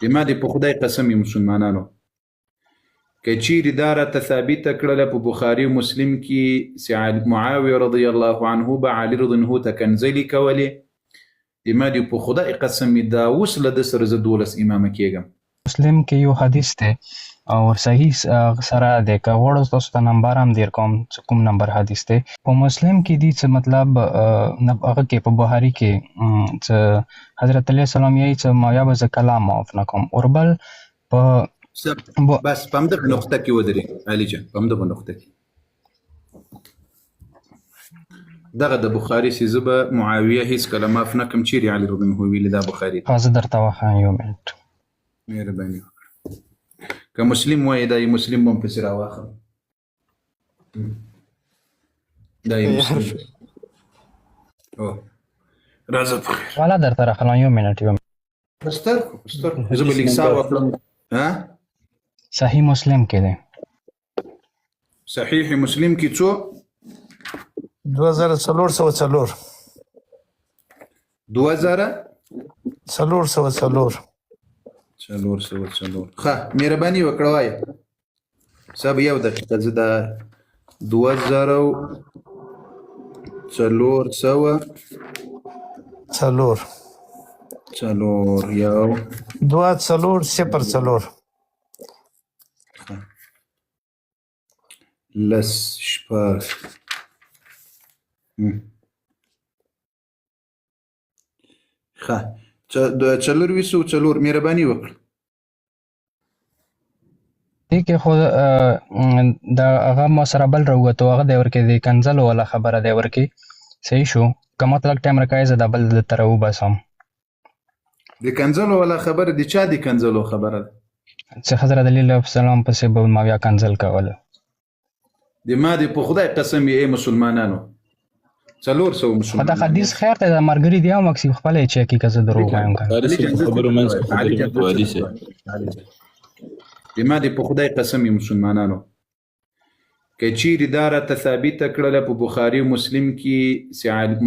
ما دې په خدای قسم مسلمانانو که چیرې دا راته ثابته کړله په بخاري او مسلم کې معاویه رضی الله عنه به علي رضی الله ته کنځلې کولې ما دې په خدای قسم دا اوس له ده سره زه 12 امامه کېږم. مسلم کې یو حدیث دی او صحیح سره دی که غواړو تاسو ته نمبر هم دیر کوم کوم نمبر حدیث دی په مسلم کې دی څه مطلب هغه کې په بخاري کې حضرت علیه السلام یې څه ما یا به زه کلام معاف نه کوم اوربل په بس په همدغه نقطه کې ودرې علي جان په همدغه نقطه کې دغه د بخاري سي زه به معاویه هیڅ کله معاف نه کړم چیرې علي رضی الله ویلي دا بخاري زه درته واخلم یو منټ مهرباني وکړه که مسلم وایي دا یې مسلم به هم پسې راواخلم دا یې مسلم راځه په خیر والا درته راخلم یو منټ په سترګو زه به لیک سا وکړم صحیح مسلم کې دی صحیح مسلم کې څو 2404 ښه مهرباني وکړه وایه صاحب یو دقیقه زه دا 2404 یو 2404 لس شپږ ښه 404 مهرباني وکړه دې کې خو د هغه ما سره بل راووتو هغه دی ورکې د کنځلو والا خبره دی ورکې صحیح شو که ما ته لږ ټایم راکوې زه دا بل درته راوباسم د کنځلو والا خبره د چا د کنځلو خبره ده چې حضرت علی علیه السلام پسې به ما بیا کنځل کوله د ما دې په خدای قسم یې مسلمانانو 400 مسلمانانو دا حدیث خیر ته د مرګري دی او مکسي خپل چې کی که زه دروغ وایم خبرو منځ د ما دې په خدای قسم یې مسلمانانو که چیرې دا راته ثابته کړله په بخاري او مسلم کې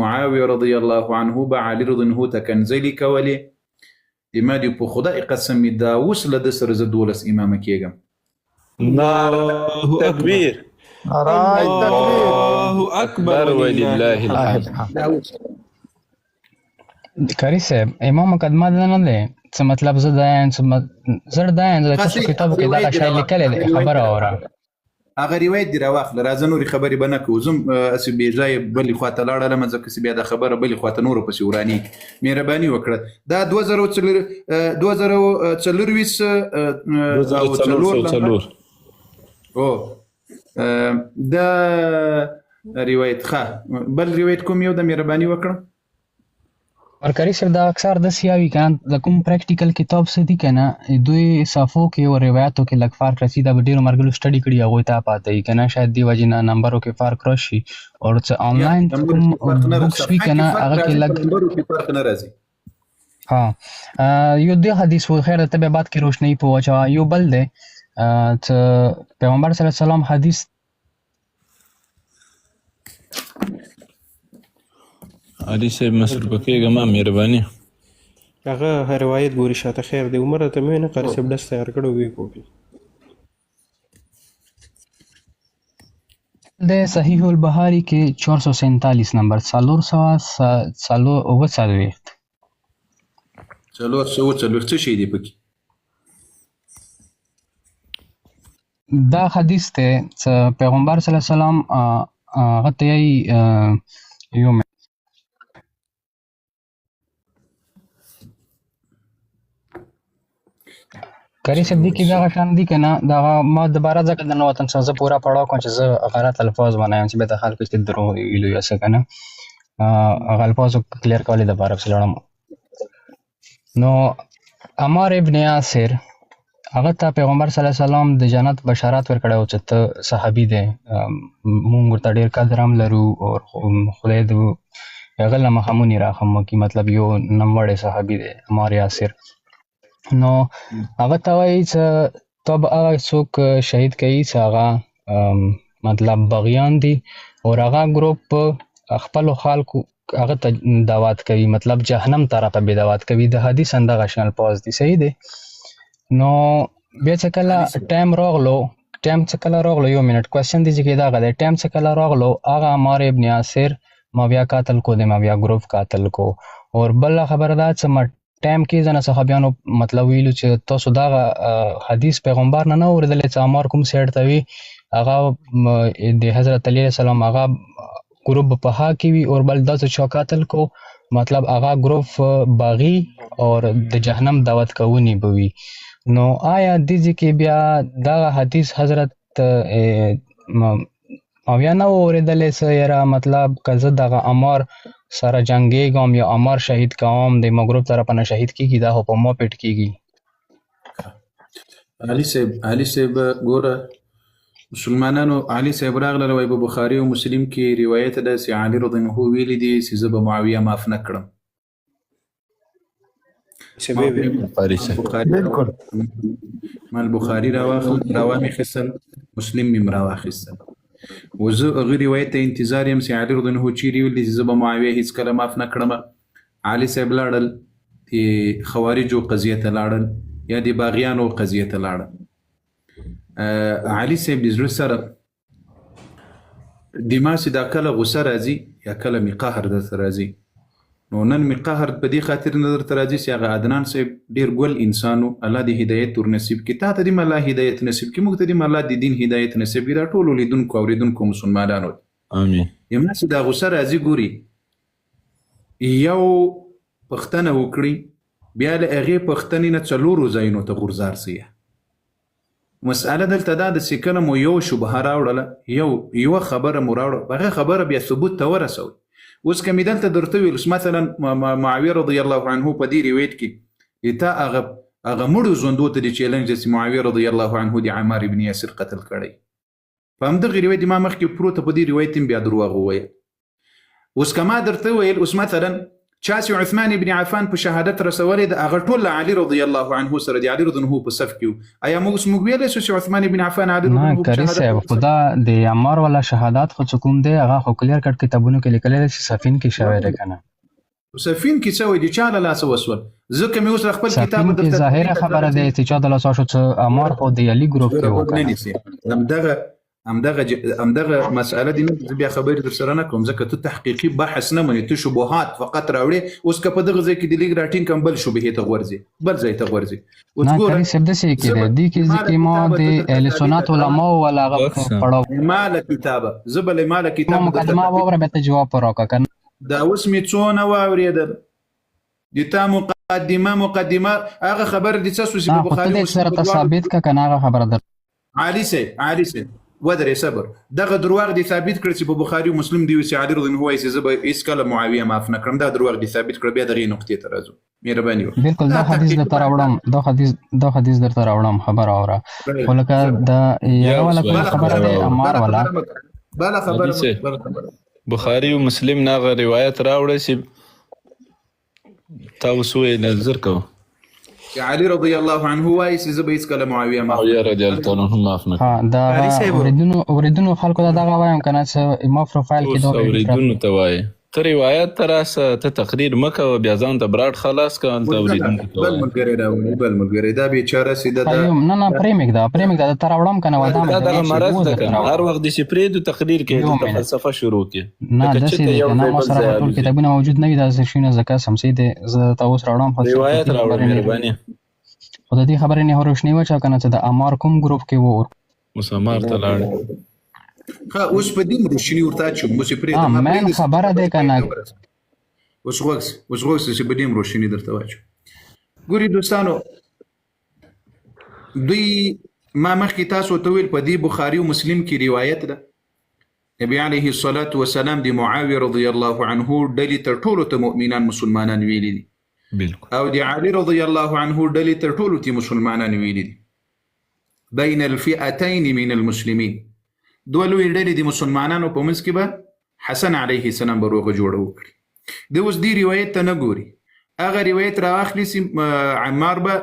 معاویه رضی الله عنه به علي رضی الله ته کنځلې کولې د ما دې په خدای قسم دا اوس له ده سره زه 12 امامه کېږم. الله اکبر الله اکبر ولله الحمد. کاری صاحب امام مقدمه ده نه دی څه مطلب زه دا یم زه دا یم د تاسو کتابو کې دغه شی لیکلی دی خبره اوره هغه روایت دې راواخله راځه نورې خبرې به نه کوو زه هسې بې ځایه بلې خوا ته لاړلم ځکه چې بیا دا خبره بلې خوا ته نورو پسې ورانېږي مهرباني وکړه دا 2024 دا روایت ښه بل روایت کوم یو د مهرباني وکړه ورکاري صاحب دا اکثر داسې یاوي که نه د کوم پریکټیکل کتاب څه دي که نه دوی صفحو کې او روایاتو کې لږ فرق راسي دا به ډېرو ملګرو سټډي کړي هغوی ته پاته وي که نه شاید دې وجې نه نمبرو کې فرق راشي او څه آنلاین کوم بکس وي که نه هغه کې لږ فرق نه راځي. ها یو دې حدیث و خیر ته بیا بعد کې روشنۍ په واچوه یو بل دی څه پیغمبر صلی الله علیه وسلم حدیث علي صاحب مصروفه کېږه ما مهرباني هغه روایت ګوري شاته خیر دی عمر ته مې نه قاری صاحب ډس تیار کړو وی کوپی د صحیح البخاری کې 447 نمبر 440 څه شی دی پکې دا حدیث ته پیغمبر صلی الله علیه وسلم هغه ته یو کاری صاحب دی کې دغه شان دي که نه دغه ما دوباره ځکه د نوتن څخه زه پوره پړاو کوم چې زه غلط الفاظ ونایم چې بیا د خلکو چې دروغ ویلو یا څه که نه هغه الفاظو کلیر کولو دپاره پسې لاړم نو عمار ابن یاسر هغه ته پیغمبر صلی الله علیه وسلم د جنت بشارت ورکړی و چې ته صحابي دی مونږ ورته ډېر قدر هم لرو او خدای د هغه له مخه مونې راښه مکي مطلب یو نوموړی صحابي دی عمار یاسر نو هغه ته وایي چې ته به هغه څوک شهید کوي چې هغه مطلب بغیان دي او هغه ګروپ خپلو خلکو هغه ته دعوت کوي مطلب جهنم طرفه به دعوت کوي د حدیث اندغه شان الفاظ دي صحیح دی نو بیا چې کله ټایم راغلو یو منټ کوېسچن دی چې دغه دی ټایم چې کله راغلو هغه عمار ابن یاسر ما بیا قاتل کو دی ما بیا ګروپ قاتل کو اور بل خبره دا چې ما ټایم کې ځنه صحابیانو مطلب ویلو چې تاسو دغه حدیث پیغمبر نه اوریدل چې عمار کوم سیډ ته وی هغه د حضرت علی علیه السلام هغه ګروپ په ها کې وی اور بل داسې چا قاتل کو مطلب هغه ګروپ باغی اور د جهنم دعوت کوونی بوي نو آیا دیږي کې بیا دا حدیث حضرت اویا نه اوریدلې څه یاره مطلب که زه دغه عمار سره جنګېږم یا عمار شهید کوم د مغرب طرفه نه شهید کېږي دا خو په ما پیټ کېږي علي صاحب ګوره مسلمانانو علي صاحب راغله وایي په بخاري او مسلم کې روایت ده چې علي رضی الله عنه ویلي دي چې زه به معاویه معاف نه کړم بالکل ما البخاري راوامي خسن مسلم مم راواخسن وزه هغه روایت ته انتظار یم چې علي رضی الله عنه چیرې ویلي چې زه به معاویه هیڅ کله معاف نه کړم علي صاحب لاړل د خوارجو قضیه ته لاړل یا د باغیانو قضیه ته لاړل علي صاحب د زړه سره د ما چې دا کله غوسه راځي یا کله مې قهر درته راځي نو نن مې قهر په دې خاطر نه درته راځي چې هغه عدنان صاحب ډېر ګل انسان و الله دې هدایت ور نصیب کړي تا ته دې الله هدایت نصیب کړي موږ ته دې الله د دین هدایت نصیب کړي دا ټولو لیدونکو اورېدونکو مسلمانانو امین یم چې دا غوسه راځي ګوري یو پښتنه وکړي بیا له هغې پښتنې نه څلورو ځایونو ته غورځار سي مسأله دلته دا د چې کله مو یو شبهه راوړله یوه خبره مو راوړه هغه خبره بیا ثبوت ته ورسوئ اوس که مې دلته درته ویل مثلا معاویه رضی الله عنه په دې روایت کې تا هغه مړو ژوندو ته د چیلنج چې معاویه رضی الله عنه د عمار ابن یاسر قتل کړی په همدغه روایت ما مخکې پروته په دې روایت بیا دروغ وویل اوس که ما درته ویل اوس مثلا چا چې عثمان ابن عفان په شهادت رسولې د هغه ټول علي رضی الله عنه سره د علي رضی الله عنه په صف کې ایا موږ ویلی شو چې عثمان ابن عفان علي رضی الله عنه په کری صاحب خدا د عمار والا شهادت خو څه کوم دی هغه خو کلیر کټ کتابونو کې لیکلی دی چې صفین کې شوی دی که نه صفین کې څه وایي د چا له لاسه وسول ځکه مې اوس خپل کتاب صفین کې ظاهره خبره دی چې چا د لاسه شو څه عمار خو د علي ګروپ کې وکړه همدغه مسأله دي نه بیا خبرې در سره نه کوم ځکه ته تحقیقي بحث نه منې ته شبهات فقط راوړې اوس که په دغه ځای کې د لیګ راټینګ کم بل شبهې ته غورځي بل ځای ته غورځي نه کری صاحب داسې کې دی دې کې ځکه ما د اهل سنت علماو والا هغه پړاو ما له کتابه زه به ما له کتابه مقدمه واوره بیا ته جواب راکړه که نه دا اوس مې څونه واورېدل د تا مقدمه هغه خبر دي څه چې په بخاري مسلم سره ته ثابت که نه هغه خبره در علي صاحب ودرې صبر دغه دروغ دي ثابت کړ چې په بخاري او مسلم دی چې علي رضی الله عنه چې زه به هیڅ کله معاویه معاف نه کړم دا دروغ دي ثابت کړ بیا دغه نقطې ته راځو مهرباني وکړه بالکل دا حدیث درته راوړم دا حدیث درته راوړم خبره اوره خو لکه دا یو ولا خبره دی عمار والا بل خبره بخاري او مسلم نه روایت راوړی چې تاسو یې نظر کوو چې علي رضی الله عنه وایي چې زه به هیڅکله معاویه معاویه رضی الله عنه معاف نه کړم دا اوریدونو خلکو ته دغه وایم که نه چې ما پروفایل کې دا اوریدونو ته وایي ته روایت ته راسه ته تقریر مه کوه بیا ځان ته براټ خلاص کړه هلته اورېدونکو ته بل ملګری راولي بل ملګری دا بېچاره سیده ده نه پرېمږده ته راوړم که نه دا دغه مرض ده که نه هر وخت داسې پرېږدو تقریر کوې دلته فلسفه شروع کړې نه داسې دی که نه ما سره به ټول کتابونه موجود نه وي داسې شیونه زه قسم سي دی زه درته اوس راوړم روایت راوړه مهرباني خو د دې خبرې نه روشني وچه که نه چې د عمار کوم ګروپ کې و اوس عمار ته لاړې ښه اوس په دې روشني ورته اچوم اوس یې پرېږدم مین خبره دی که نه اوس غوږ چې په دې روشني درته واچوم ګوري دوستانو دوی ما مخکې تاسو ته ویل په دې بخاري او مسلم کې روایت ده نبی علیه الصلاة والسلام د معاویه رضی الله عنه ډلې تر ټولو ته مؤمنان مسلمانان ویلي دي بالکل او د علي رضی الله عنه ډلې تر ټولو ته مسلمانان ویلي دي بین الفئتین من المسلمین دوه لویې ډلې د مسلمانانو په منځ کې به حسن علیه السلام به روغه جوړه وکړي د اوس دې روایت ته نه ګوري هغه روایت راواخلي چې عمار به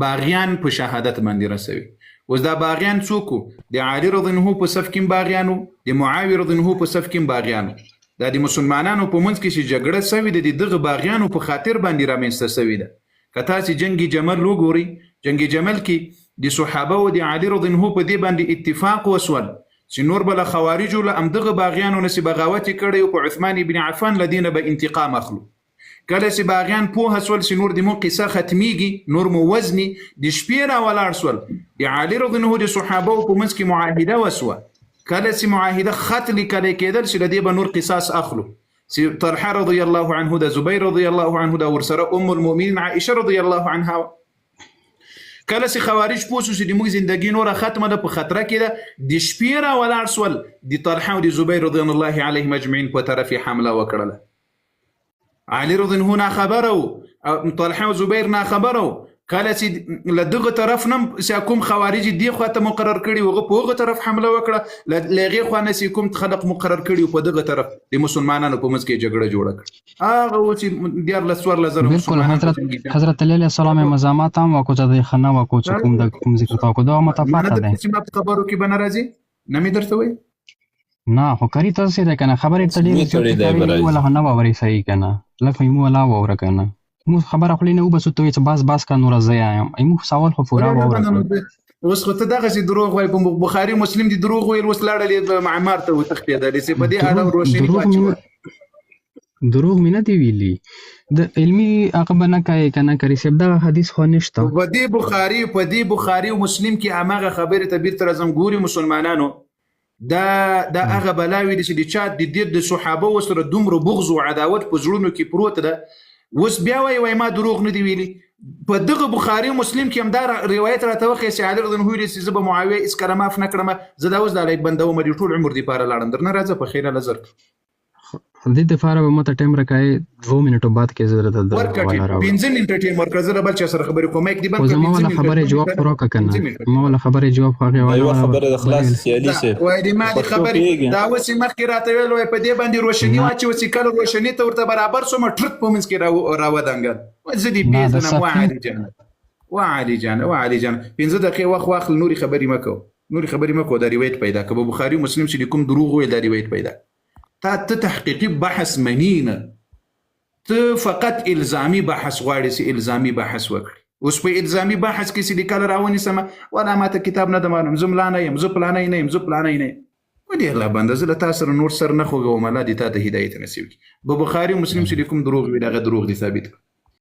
باغیان په شهادت باندې رسوي اوس دا باغیان څوک د علي رضی الله عنه په صف کې باغیانو د معاویه رضی الله عنه په صف کې باغیانو دا د مسلمانانو په منځ کې چې جګړه سوې ده د دغه باغیانو په خاطر باندې رامنځته سوې ده که تاسې جنګ جمل وګورئ جنگ جمل کې د صحابه او د علي رضی الله په دې باندې اتفاق وسول چې نور بل خوارجو له امدغه باغیانو نسی بغاوت کړي او په عثمان ابن عفان لدینه به انتقام اخلو کله چې باغیان په حسول چې نور د مو قصه ختميږي نور مو وزني د شپې را ولاړ سول د علي رضی الله د صحابه په منځ کې معاهده وسوه کله چې معاهده خط لیکل کېدل چې لدی به نور قصاص اخلو چې طلحه رضی الله عنه د زبیر رضی الله عنه د ورسره المؤمنین عائشه رضی الله عنها کله چې خوارج پوسو چې د موږ زندگی نور ختمه ده په خطر کې ده د شپې را ولاړ سول د طلحه او د زبیر رضی الله علیهم اجمعین په طرف حمله وکړه علي رضی الله عنه خبره طلحه او زبیر نه خبره کله چې لدغه طرف نم چې کوم خوارج دی خو ته مقرر کړي وغه په هغه طرف حمله وکړه لغه خو نه کوم خلق مقرر کړي په دغه طرف د مسلمانانو په منځ کې جګړه جوړه کړه هغه چې دیار لسور لزر بالکل حضرت علی علیه السلام مزامات هم وکړه چې خنه وکړه چې کوم ذکر تا کو دا متفاوت ده چې ما خبرو کې بنه راځي نه می درته وای نه خو کاری تاسو ده کنه خبرې تلې ولا نه باورې صحیح کنه لکه مو ولا وره کنه مو خبره خو نه وبس ته چې باس کا نور زه یم ایمو سوال خو فورا وره اوس خو ته دغه چې دروغ وای په بخاری مسلم دي دروغ ویل وس لاړل معمار ته وتختید دي چې په دې اړه روشنی واچو دروغ مینه دی ویلي د علمي عقب نه کوي کنه کری سب دا حدیث خو نشته په دې بخاری او مسلم کې هغه خبره تعبیر تر اعظم ګوري مسلمانانو دا هغه بلاوی دي چې د چا د دې د صحابه وسره دومره بغض او عداوت په زړونو کې پروت ده وس بیا وای ما دروغ نه دی ویلي په دغه بخاری مسلم کې هم دا روایت راته وخی چې علي رضی الله عنه چې زب معاویه اس کلمه فن کړم زه دا اوس د علی بندو مری ټول عمر دی پاره لاړم درنه راځه په خیره لزر دې د فاره به مته ټایم راکای 2 منټو بعد کې ضرورت ده ورکه 15 منټه ټایم ورکړه بل چا سره خبرې کوم یک دی بند کوم ولا خبره جواب پوره کنه ما ولا خبره جواب خو ولا خبره د خلاص سیالي سه وای دی ما دی خبرې دا وسی مخکې راته ویل وای په دې باندې روشنی واچي وسی کله روشنی ته ورته برابر سو ما ټرک په منځ کې راودانګل زدي بیزنه وعلي جان 15 دقیقه وخت واخل نوري خبرې مکو دا روایت پیدا کبه بخاری مسلم چې کوم دروغ وي دا روایت پیدا ته تحقیقی بحث منینه ته فقط الزامی بحث غواړي چې الزامی بحث وکړي اوس په الزامی بحث کې چې لیکل راونی سم ولا ماته کتاب نه دمانم زملانه يم زه پلانای نه يم زه پلانای نه ودي الله بنده زله تاسو نور سر نه خوګو مله دي ته هدایت نصیب کی په بخاری مسلم چې کوم دروغ وی دغه دروغ دي ثابت